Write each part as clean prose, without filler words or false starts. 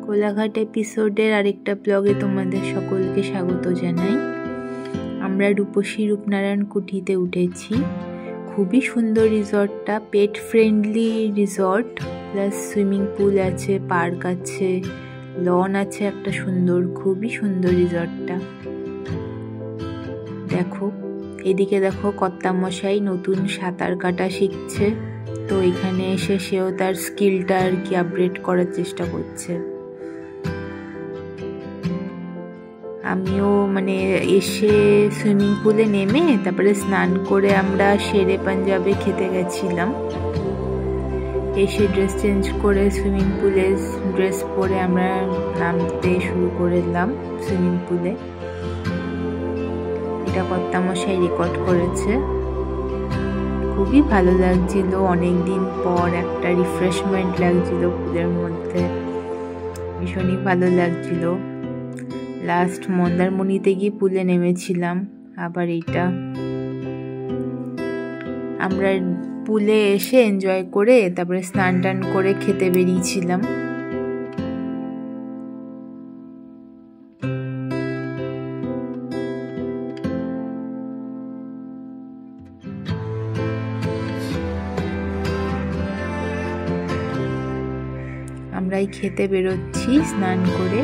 কোলাঘাট এপিসোডের আরেকটা ব্লগে তোমাদের সকলকে স্বাগত জানাই। আমরা রূপসী রূপনারায়ণ কুঠিতে উঠেছি। খুবই সুন্দর রিসর্টটা, pet friendly resort, plus swimming pool আছে, পার্ক আছে, লন আছে একটা সুন্দর, খুবই সুন্দর রিসর্টটা। দেখো এদিকে দেখো কর্তামশাই নতুন সাঁতার কাটা শিখছে, তো এখানে এসে সেও তার স্কিলটা আর কি আপগ্রেড করার চেষ্টা করছে। আমিও এসে সুইমিং পুলে নেমে তারপরে স্নান করে আমরা শেরে পাঞ্জাবে খেতে গেছিলাম। এসে ড্রেস চেঞ্জ করে সুইমিং পুলে ড্রেস পরে আমরা নামতে শুরু করলাম সুইমিং পুলে। এটা কর্তামশাই রেকর্ড করেছে। খুবই ভালো লাগছিল, অনেকদিন পর একটা রিফ্রেশমেন্ট লাগছিল পুলের মধ্যে, ভীষণই ভালো লাগছিল। লাস্ট মন্দারমণিতে গিয়ে পুলে নেমেছিলাম। আবার এইটা আমরা পুলে এসে এনজয় করে তারপরে স্নান টান করে খেতে বেরিয়েছিলাম। আমরাই খেতে বেরোচ্ছি স্নান করে।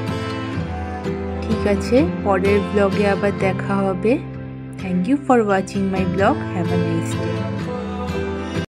ঠিক আছে, পরের ব্লগে আবার দেখা হবে। Thank you for watching my blog. Have a nice day.